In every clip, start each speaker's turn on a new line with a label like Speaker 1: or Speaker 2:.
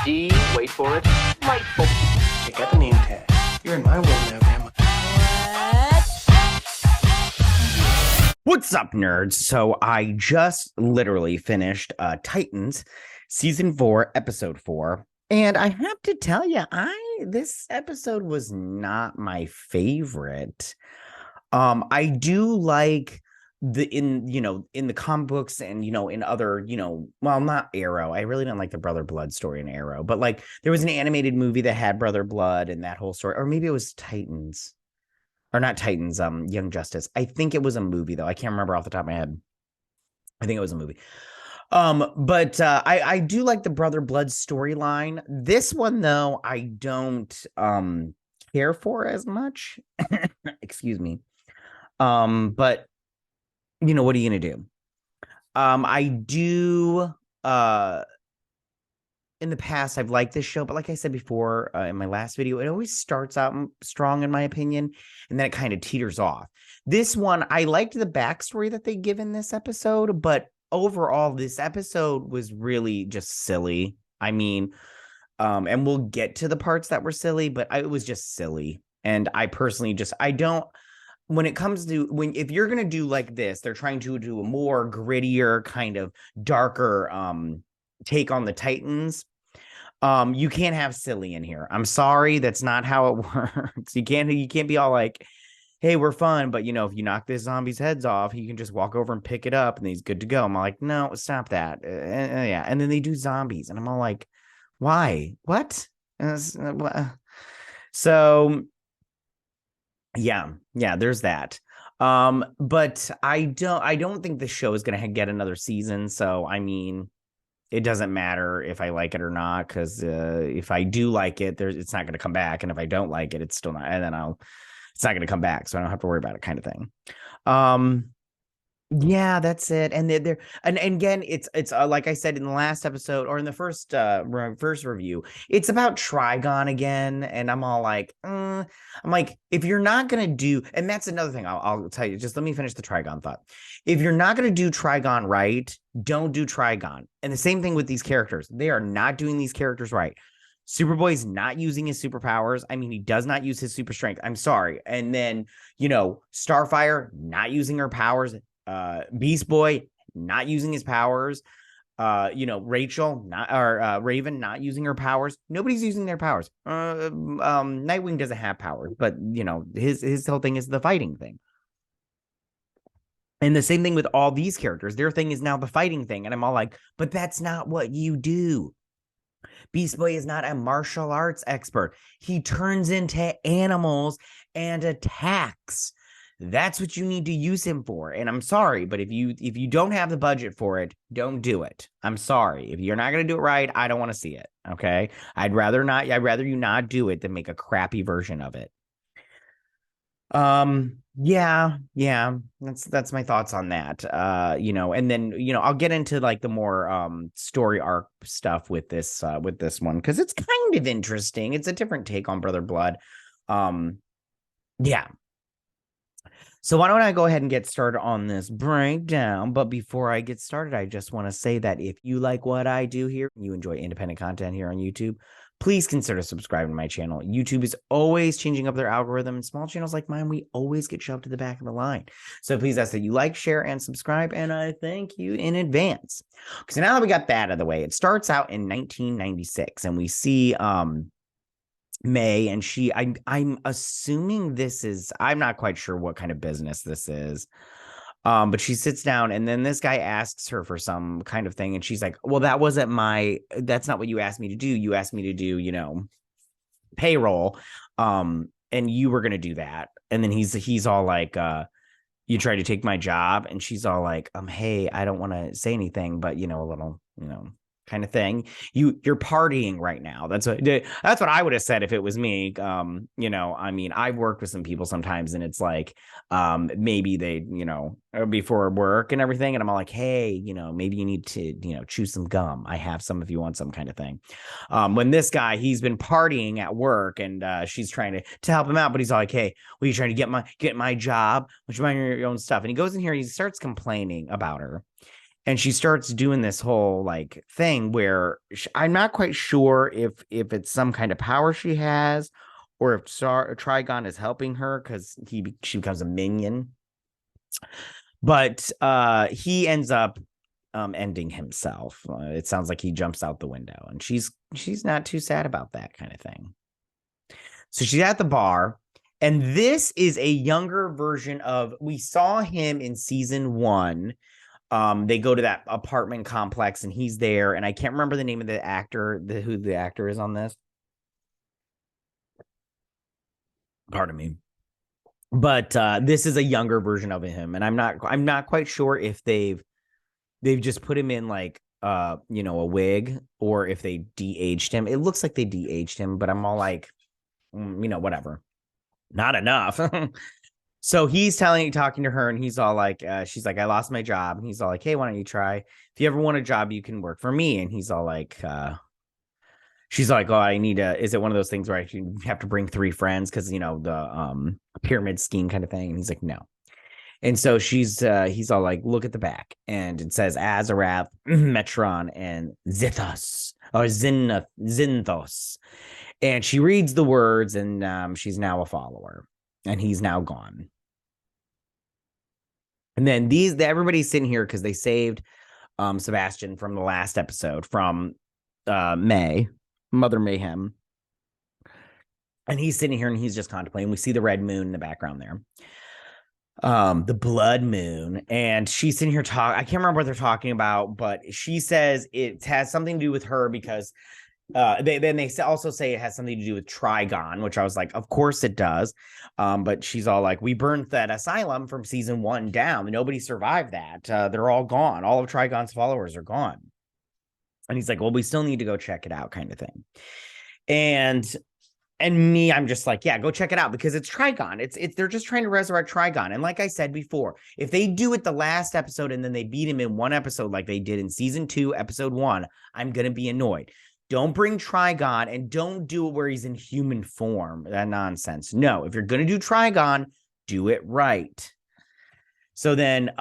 Speaker 1: D, wait for it, Lightful.
Speaker 2: Check out the name tag. You're in my world now, Grandma.
Speaker 3: What's up, nerds? So I just literally finished Titans season 4, episode 4, and I have to tell you, this episode was not my favorite. I do like in the comic books and in other well, not Arrow. I really didn't like the Brother Blood story in Arrow, but like there was an animated movie that had Brother Blood and that whole story, or maybe it was Titans. Or not Titans, Young Justice. I think it was a movie though. I can't remember off the top of my head. I think it was a movie. But I do like the Brother Blood storyline. This one though, I don't care for as much. Excuse me. But what are you gonna do? I do in the past, I've liked this show, but like I said before in my last video, it always starts out strong, in my opinion, and then it kind of teeters off. This one, I liked the backstory that they give in this episode, but overall, this episode was really just silly. I mean, and we'll get to the parts that were silly, but it was just silly. And I personally I don't, when it comes to, if you're going to do like this, they're trying to do a more grittier, kind of darker, take on the Titans. You can't have silly in here. I'm sorry, that's not how it works. You can't be all like, hey, we're fun, but if you knock this zombie's heads off, you can just walk over and pick it up and he's good to go. I'm like, no, stop that. Yeah. And then they do zombies and I'm all like, why? What? So yeah, there's that. But I don't think the show is gonna get another season. So I mean, it doesn't matter if I like it or not, because if I do like it, it's not going to come back, and if I don't like it, it's still not, and then it's not going to come back, so I don't have to worry about it, kind of thing. Yeah, that's it. And and again, it's like I said in the last episode, or in the first review, it's about Trigon again, and I'm all like, I'm like, if you're not gonna do, and that's another thing I'll tell you. Just let me finish the Trigon thought. If you're not gonna do Trigon right, don't do Trigon. And the same thing with these characters; they are not doing these characters right. Superboy's not using his superpowers. I mean, he does not use his super strength. I'm sorry. And then Starfire not using her powers. Beast Boy not using his powers, Rachel not, or Raven not using her powers. Nobody's using their powers. Nightwing doesn't have powers, but his whole thing is the fighting thing. And the same thing with all these characters. Their thing is now the fighting thing. And I'm all like, but that's not what you do. Beast Boy is not a martial arts expert. He turns into animals and attacks. That's what you need to use him for. And I'm sorry, but if you don't have the budget for it, don't do it. I'm sorry. If you're not going to do it right, I don't want to see it. Okay. I'd rather you not do it than make a crappy version of it. Yeah. That's my thoughts on that. And then, I'll get into like the more story arc stuff with this one, because it's kind of interesting. It's a different take on Brother Blood. Yeah. So why don't I go ahead and get started on this breakdown? But before I get started, I just want to say that if you like what I do here, you enjoy independent content here on YouTube, please consider subscribing to my channel. YouTube is always changing up their algorithm, and small channels like mine, we always get shoved to the back of the line. So please ask that you like, share, and subscribe, and I thank you in advance. So now that we got that out of the way, it starts out in 1996, and we see May, and I'm assuming this is, I'm not quite sure what kind of business this is, but she sits down, and then this guy asks her for some kind of thing, and she's like, well, that's not what you asked me to do. You asked me to do payroll, and you were gonna do that. And then he's all like, you tried to take my job. And she's all like, hey, I don't want to say anything, but a little kind of thing. You're partying right now. That's what I would have said if it was me. I mean, I've worked with some people sometimes, and it's like, maybe they, before work and everything, and I'm all like, hey, maybe you need to, chew some gum. I have some if you want some, kind of thing. When this guy, he's been partying at work, and she's trying to help him out, but he's all like, hey, well, you trying to get my job, which you mind your own stuff. And he goes in here and he starts complaining about her. And she starts doing this whole like thing where I'm not quite sure if it's some kind of power she has or if Trigon is helping her because she becomes a minion. But he ends up ending himself. It sounds like he jumps out the window, and she's not too sad about that kind of thing. So she's at the bar, and this is a younger version of, we saw him in season 1. They go to that apartment complex, and he's there, and I can't remember the name of the actor, who the actor is on this. Pardon me. But this is a younger version of him, and I'm not quite sure if they've just put him in like a wig, or if they de-aged him. It looks like they de-aged him, but I'm all like, whatever. Not enough. So he's talking to her, and he's all like, she's like, I lost my job. And he's all like, hey, why don't you try? If you ever want a job, you can work for me. And he's all like, she's like, oh, is it one of those things where I have to bring 3 friends? Cause the pyramid scheme kind of thing. And he's like, no. And so he's all like, look at the back. And it says Azarath, Metron, and Zithos, or Zinthos. And she reads the words, and she's now a follower, and he's now gone. And then everybody's sitting here because they saved Sebastian from the last episode from Mother Mayhem. And he's sitting here and he's just contemplating. We see the red moon in the background there. The blood moon, and she's sitting here I can't remember what they're talking about, but she says it has something to do with her because they also say it has something to do with Trigon, which I was like, of course it does. But she's all like, we burned that asylum from season 1 down. Nobody survived that. They're all gone. All of Trigon's followers are gone. And he's like, well, we still need to go check it out, kind of thing. And me, I'm just like, yeah, go check it out because it's Trigon. It's they're just trying to resurrect Trigon. And like I said before, if they do it the last episode and then they beat him in one episode like they did in season 2, episode 1, I'm going to be annoyed. Don't bring Trigon, and don't do it where he's in human form. That nonsense. No, if you're going to do Trigon, do it right. So then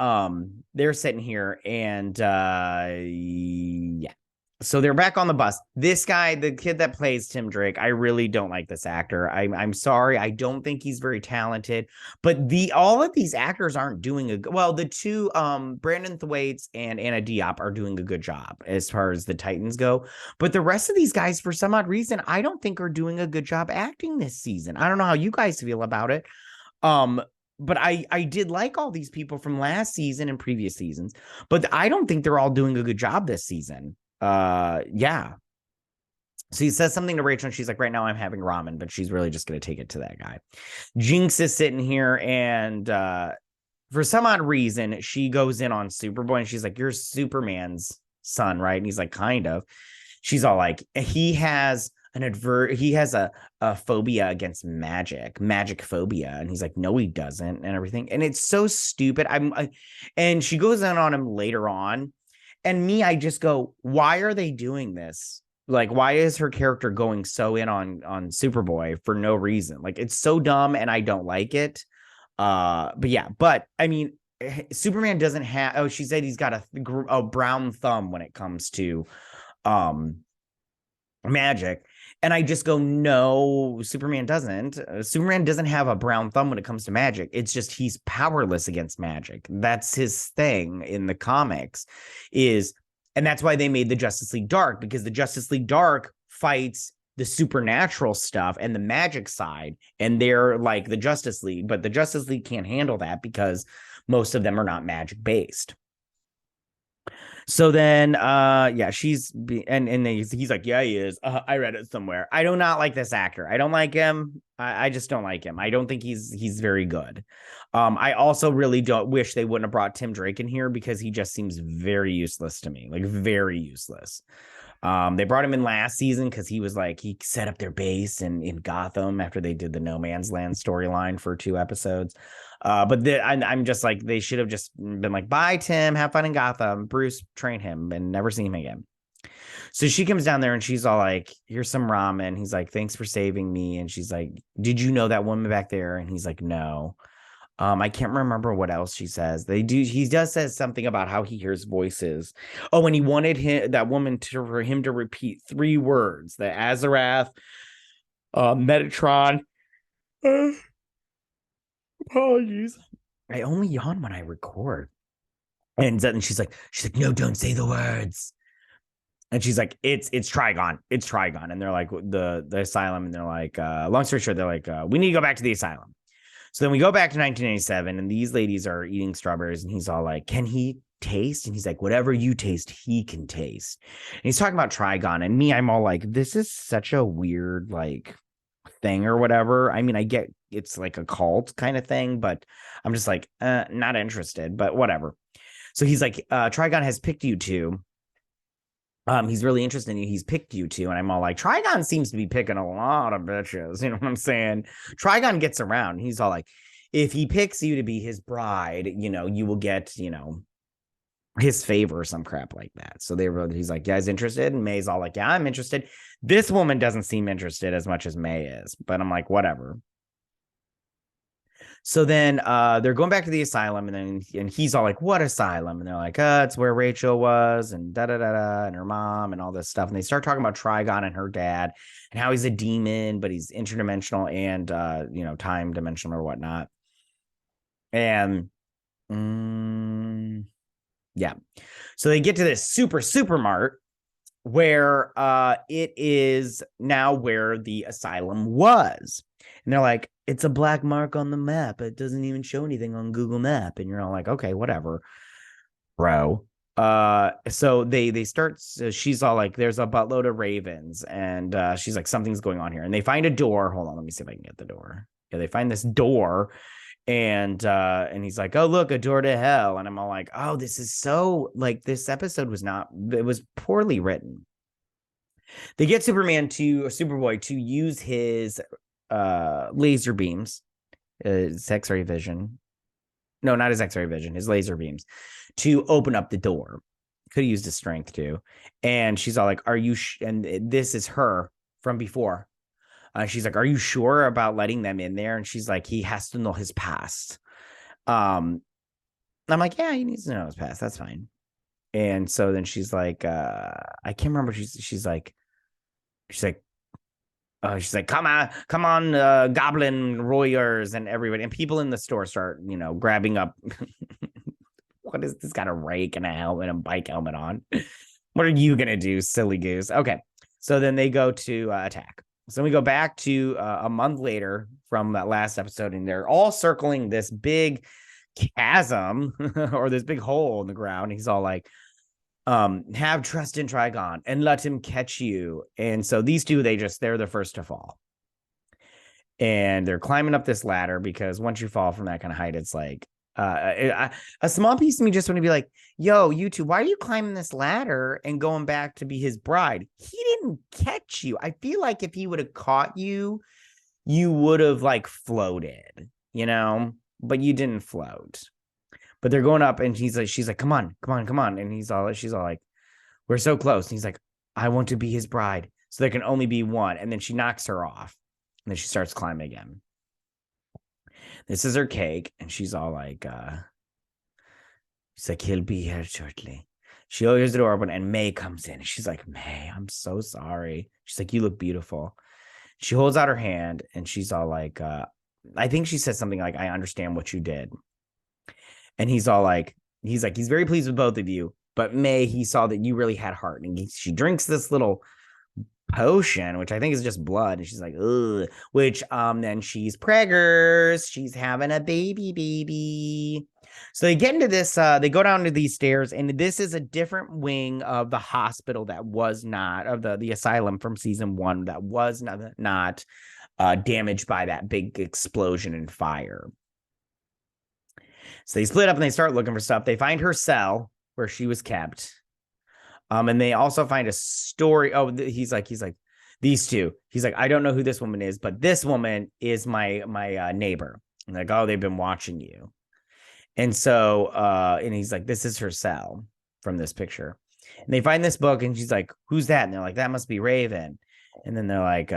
Speaker 3: they're sitting here, and yeah. So they're back on the bus. This guy, the kid that plays Tim Drake, I really don't like this actor. I'm sorry. I don't think he's very talented. But all of these actors aren't doing well. The 2, Brandon Thwaites and Anna Diop, are doing a good job as far as the Titans go. But the rest of these guys, for some odd reason, I don't think are doing a good job acting this season. I don't know how you guys feel about it. But I did like all these people from last season and previous seasons, but I don't think they're all doing a good job this season. Yeah. So he says something to Rachel, and she's like, right now I'm having ramen, but she's really just going to take it to that guy. Jinx is sitting here, and for some odd reason, she goes in on Superboy, and she's like, you're Superman's son, right? And he's like, kind of. She's all like, he has a phobia against magic phobia. And he's like, no, he doesn't, and everything. And it's so stupid. And she goes in on him later on. And me, I just go, why are they doing this? Like, why is her character going so in on Superboy for no reason? Like, it's so dumb, and I don't like it. But yeah, I mean, Superman doesn't have. Oh, she said he's got a brown thumb when it comes to magic. And I just go, no, Superman doesn't. Superman doesn't have a brown thumb when it comes to magic. It's just he's powerless against magic. That's his thing in the comics and that's why they made the Justice League Dark, because the Justice League Dark fights the supernatural stuff and the magic side, and they're like the Justice League, but the Justice League can't handle that because most of them are not magic based. So then, yeah, he's like, yeah, he is. I read it somewhere. I do not like this actor. I don't like him. I just don't like him. I don't think he's very good. I also really don't wish they wouldn't have brought Tim Drake in here because he just seems very useless to me, like very useless. They brought him in last season because he was like, he set up their base in Gotham after they did the No Man's Land storyline for 2 episodes. But I'm just like, they should have just been like, bye, Tim, have fun in Gotham. Bruce, train him, and never see him again. So she comes down there and she's all like, here's some ramen. He's like, thanks for saving me. And she's like, did you know that woman back there? And he's like, no. I can't remember what else she says. He does says something about how he hears voices. Oh, and he wanted that woman for him to repeat 3 words: the Azarath, Metatron. Apologies. I only yawn when I record. And then she's like, no, don't say the words. And she's like, it's Trigon. It's Trigon. And they're like, the asylum. And they're like, long story short, they're like, we need to go back to the asylum. So then we go back to 1987, and these ladies are eating strawberries, and he's all like, can he taste? And he's like, whatever you taste, he can taste. And he's talking about Trigon. And me, I'm all like, this is such a weird, like, thing or whatever. I mean, I get it's like a cult kind of thing, but I'm just like, not interested, but whatever. So he's like, Trigon has picked you two. He's really interested in you. He's picked you two. And I'm all like, Trigon seems to be picking a lot of bitches. You know what I'm saying? Trigon gets around. He's all like, if he picks you to be his bride, you know, you will get, you know, his favor or some crap like that. So he's like, yeah, he's interested. And May's all like, yeah, I'm interested. This woman doesn't seem interested as much as May is, but I'm like, whatever. So then they're going back to the asylum, and he's all like, what asylum? And they're like, it's where Rachel was, and da-da-da-da, and her mom, and all this stuff. And they start talking about Trigon and her dad, and how he's a demon, but he's interdimensional and, you know, time dimensional or whatnot. And, yeah. So they get to this supermart where it is now where the asylum was. And they're like, it's a black mark on the map. It doesn't even show anything on Google Map. And you're all like, okay, whatever, bro. So they start, so she's all like, there's a buttload of ravens. And she's like, something's going on here. And they find a door. Hold on, let me see if I can get the door. Yeah, they find this door. And he's like, oh, look, a door to hell. And I'm all like, oh, this is so, like, this episode it was poorly written. They get Superboy to use his laser beams, his X-ray vision. No, not his X-ray vision, his laser beams, to open up the door. Could have used his strength too. And she's all like, are you, and this is her from before. She's like, are you sure about letting them in there? And she's like, he has to know his past. I'm like, yeah, he needs to know his past. That's fine. And so then she's like, I can't remember. She's like, come on, goblin warriors and everybody. And people in the store start, you know, grabbing up. What is this? Got a rake and a helmet and a bike helmet on. What are you going to do, silly goose? Okay. So then they go to attack. So we go back to a month later from that last episode, and they're all circling this big chasm or this big hole in the ground. He's all like, have trust in Trigon and let him catch you. And so these two, they're the first to fall. And they're climbing up this ladder because once you fall from that kind of height, it's like, a small piece of me just want to be like, yo, you two, why are you climbing this ladder and going back to be his bride? He didn't catch you. I feel like if he would have caught you, you would have like floated, you know, but you didn't float. But they're going up, and she's like, come on. And she's all like, we're so close. And he's like, I want to be his bride. So there can only be one. And then she knocks her off, and then she starts climbing again. This is her cake, and she's all like, she's like, he'll be here shortly. She hears the door open, and May comes in, and she's like, May, I'm so sorry. She's like, you look beautiful. She holds out her hand, and she's all like, I think she says something like, I understand what you did. And he's all like, he's very pleased with both of you. But May, he saw that you really had heart. And she drinks this little potion, which I think is just blood. And she's like, ugh. Which then she's preggers. She's having a baby. So they get into this, they go down to these stairs, and this is a different wing of the hospital that was not, of the asylum from season 1 that was not damaged by that big explosion and fire. So they split up and they start looking for stuff. They find her cell where she was kept. And they also find a story. Oh, he's like, these two. He's like, I don't know who this woman is, but this woman is my neighbor. And like, oh, they've been watching you. And so, and he's like, this is her cell from this picture. And they find this book, and she's like, who's that? And they're like, that must be Raven. And then they're like,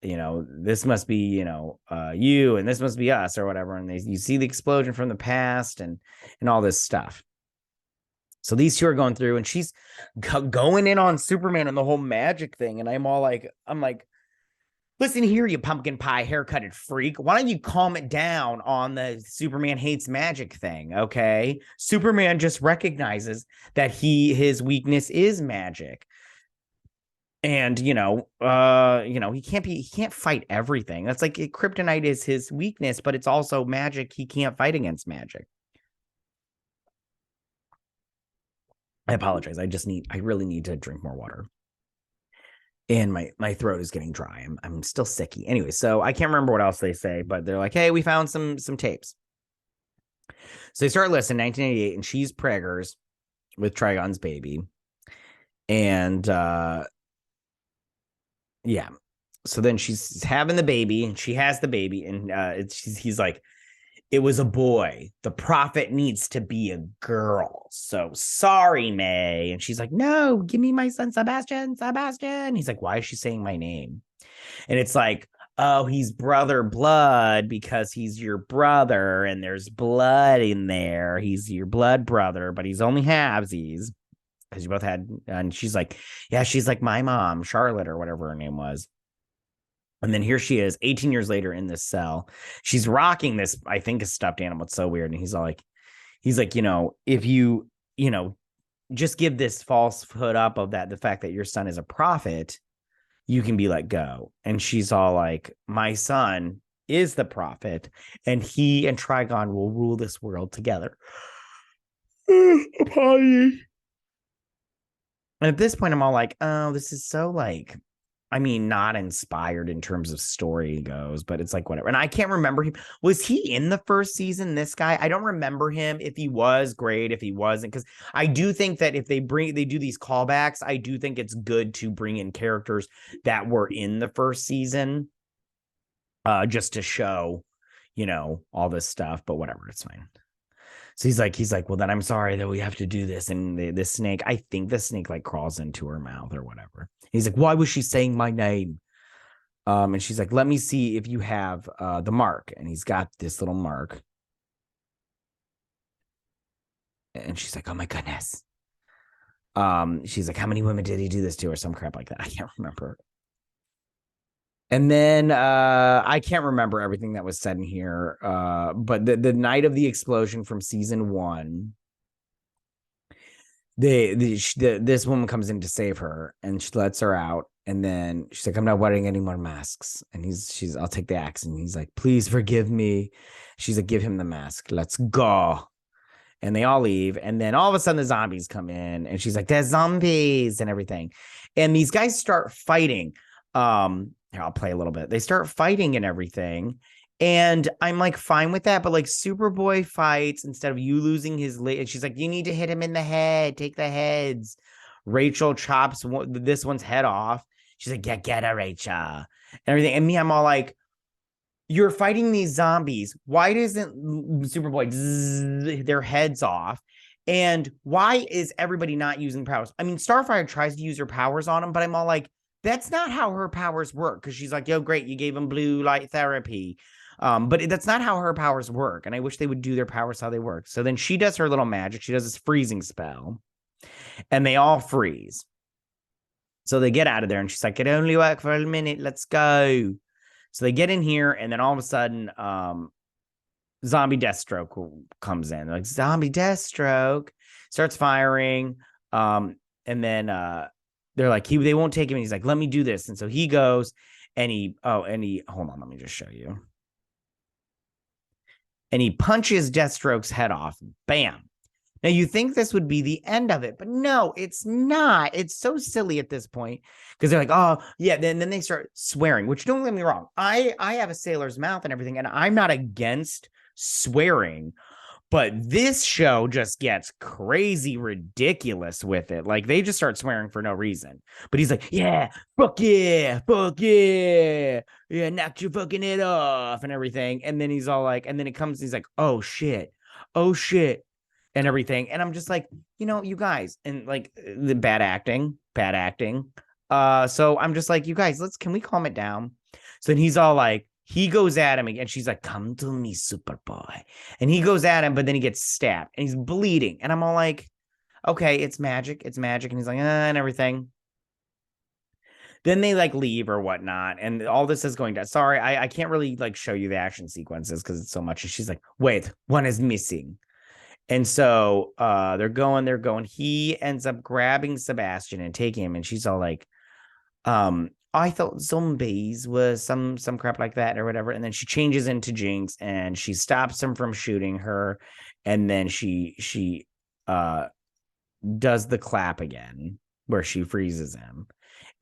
Speaker 3: this must be, you, and this must be us or whatever. And you see the explosion from the past and all this stuff. So these two are going through, and she's going in on Superman and the whole magic thing. And I'm like, listen here, you pumpkin pie haircutted freak. Why don't you calm it down on the Superman hates magic thing? Okay. Superman just recognizes that his weakness is magic. And he can't fight everything. That's like kryptonite is his weakness, but it's also magic. He can't fight against magic. I apologize. I really need to drink more water. And my throat is getting dry. I'm still sicky. Anyway, so I can't remember what else they say, but they're like, hey, we found some tapes. So they start listening, 1988, and she's preggers with Trigon's baby. And yeah. So then she's having the baby, and she has the baby, and he's like, it was a boy. The prophet needs to be a girl. So sorry, May. And she's like, no, give me my son, Sebastian. He's like, why is she saying my name? And it's like, oh, he's brother blood because he's your brother and there's blood in there. He's your blood brother, but he's only halvesies because you both had. And she's like, yeah, she's like my mom, Charlotte, or whatever her name was. And then here she is 18 years later in this cell. She's rocking this, I think, a stuffed animal. It's so weird. And he's like, if you, just give this falsehood up of the fact that your son is a prophet, you can be let go. And she's all like, my son is the prophet, and he and Trigon will rule this world together. And at this point, I'm all like, oh, this is so like, not inspired in terms of story goes, but it's like whatever. And I can't remember him. Was he in the first season? This guy, I don't remember him. If he was, great. If he wasn't, because I do think that if they do these callbacks, I do think it's good to bring in characters that were in the first season, just to show, all this stuff. But whatever, it's fine. So he's like, well, then I'm sorry that we have to do this. And the snake, I think the snake like crawls into her mouth or whatever. He's like, why was she saying my name? And she's like, let me see if you have the mark. And he's got this little mark. And she's like, oh my goodness. She's like, how many women did he do this to, or some crap like that? I can't remember. And then I can't remember everything that was said in here. But the night of the explosion from season 1, this woman comes in to save her, and she lets her out. And then she's like, I'm not wearing any more masks. And I'll take the axe. And he's like, please forgive me. She's like, give him the mask. Let's go. And they all leave. And then all of a sudden the zombies come in, and she's like, there's zombies and everything. And these guys start fighting. Here, I'll play a little bit. They start fighting and everything. And I'm like, fine with that. But like Superboy fights instead of you losing his leg. And she's like, you need to hit him in the head. Take the heads. Rachel chops this one's head off. She's like, get her, Rachel. And everything. And me, I'm all like, you're fighting these zombies. Why doesn't Superboy their heads off? And why is everybody not using powers? Starfire tries to use her powers on him, but I'm all like, that's not how her powers work. Because she's like, yo, great, you gave him blue light therapy. But that's not how her powers work. And I wish they would do their powers how they work. So then she does her little magic. She does this freezing spell. And they all freeze. So they get out of there. And she's like, it only worked for a minute. Let's go. So they get in here. And then all of a sudden, Zombie Deathstroke comes in. They're like, Zombie Deathstroke starts firing. And then they're like, they won't take him. And he's like, let me do this. And so he goes and hold on, let me just show you. And he punches Deathstroke's head off. Bam. Now you think this would be the end of it, but no, it's not. It's so silly at this point because they're like, oh yeah. Then they start swearing, which don't get me wrong. I have a sailor's mouth and everything, and I'm not against swearing. But this show just gets crazy ridiculous with it. Like, they just start swearing for no reason. But he's like, yeah, fuck yeah, knocked your fucking head off and everything. And then he's all like, and then it comes, he's like, oh shit, and everything. And I'm just like, you guys, and like the bad acting. So I'm just like, you guys, can we calm it down? So then he's all like, he goes at him again. She's like, come to me, Superboy. And he goes at him, but then he gets stabbed and he's bleeding. And I'm all like, okay, it's magic. It's magic. And he's like, and everything. Then they like leave or whatnot. And all this is going down. Sorry, I can't really like show you the action sequences because it's so much. And she's like, wait, one is missing. And so they're going. He ends up grabbing Sebastian and taking him. And she's all like, I thought zombies was some crap like that or whatever. And then she changes into Jinx and she stops him from shooting her. And then she does the clap again where she freezes him.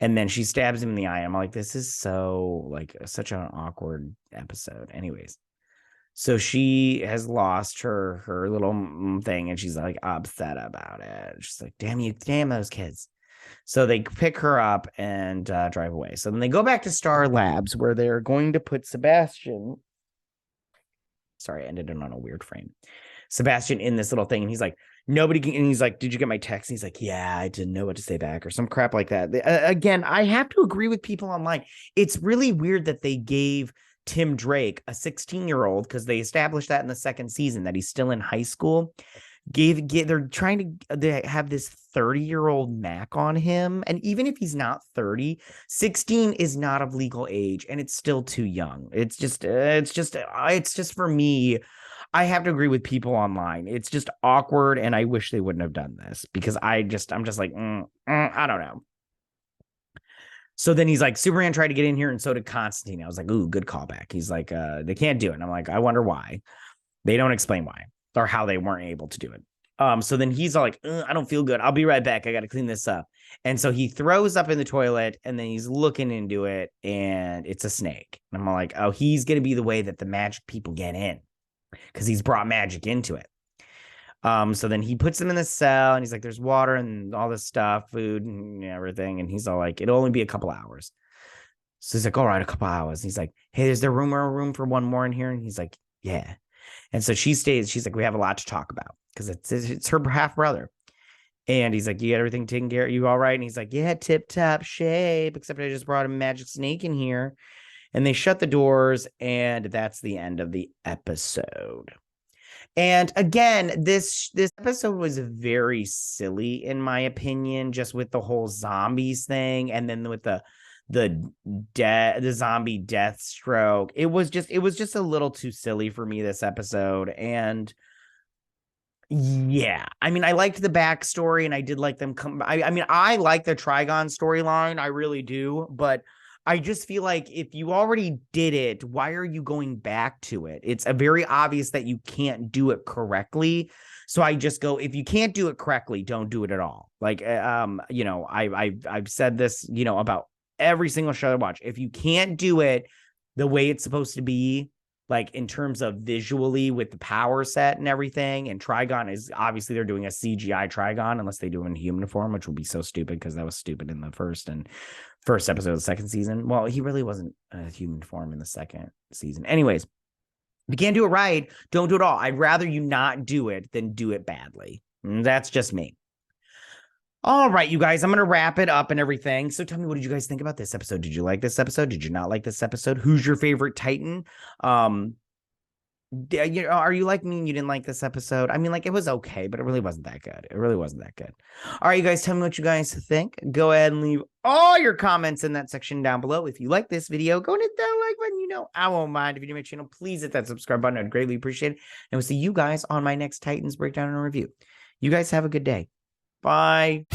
Speaker 3: And then she stabs him in the eye. I'm like, this is so like such an awkward episode. Anyways, so she has lost her little thing and she's like upset about it. She's like, damn those kids. So they pick her up and drive away. So then they go back to Star Labs where they're going to put Sebastian. Sorry, I ended it on a weird frame. Sebastian in this little thing. And he's like, nobody can. And he's like, did you get my text? And he's like, yeah, I didn't know what to say back or some crap like that. Again, I have to agree with people online. It's really weird that they gave Tim Drake, a 16-year-old, because they established that in the second season that he's still in high school. They're trying to have this 30-year-old Mac on him, and even if he's not 30, 16 is not of legal age, and it's still too young. It's just for me. I have to agree with people online. It's just awkward, and I wish they wouldn't have done this because I'm just like, I don't know. So then he's like, Superman tried to get in here, and so did Constantine. I was like, ooh, good callback. He's like, they can't do it. And I'm like, I wonder why. They don't explain why or how they weren't able to do it. So then he's all like, I don't feel good. I'll be right back. I got to clean this up. And so he throws up in the toilet and then he's looking into it and it's a snake. And I'm like, oh, he's going to be the way that the magic people get in because he's brought magic into it. So then he puts him in the cell and he's like, there's water and all this stuff, food and everything. And he's all like, it'll only be a couple hours. So he's like, all right, a couple hours. And he's like, hey, is there room for one more in here? And he's like, yeah. And so she stays. She's like, we have a lot to talk about because it's her half brother. And he's like, you got everything taken care of? You all right? And he's like, yeah, tip top shape, except I just brought a magic snake in here. And they shut the doors. And that's the end of the episode. And again, this episode was very silly, in my opinion, just with the whole zombies thing. And then with the zombie death stroke. It was just a little too silly for me this episode. And yeah, I mean, I liked the backstory and I did like them come. I mean, I like the Trigon storyline. I really do. But I just feel like if you already did it, why are you going back to it? It's very obvious that you can't do it correctly. So I just go, if you can't do it correctly, don't do it at all. Like, I've said this, about every single show I watch. If you can't do it the way it's supposed to be, like in terms of visually with the power set and everything, and Trigon is obviously they're doing a CGI Trigon unless they do it in human form, which would be so stupid because that was stupid in the first episode of the second season. Well, he really wasn't a human form in the second season. Anyways, if you can't do it right, don't do it all. I'd rather you not do it than do it badly. That's just me. All right, you guys, I'm going to wrap it up and everything. So tell me, what did you guys think about this episode? Did you like this episode? Did you not like this episode? Who's your favorite Titan? Are you like me and you didn't like this episode? I mean, like, it was okay, but it really wasn't that good. It really wasn't that good. All right, you guys, tell me what you guys think. Go ahead and leave all your comments in that section down below. If you like this video, go and hit that like button. I won't mind. If you're new to my channel, please hit that subscribe button. I'd greatly appreciate it. And we'll see you guys on my next Titans breakdown and review. You guys have a good day. Bye.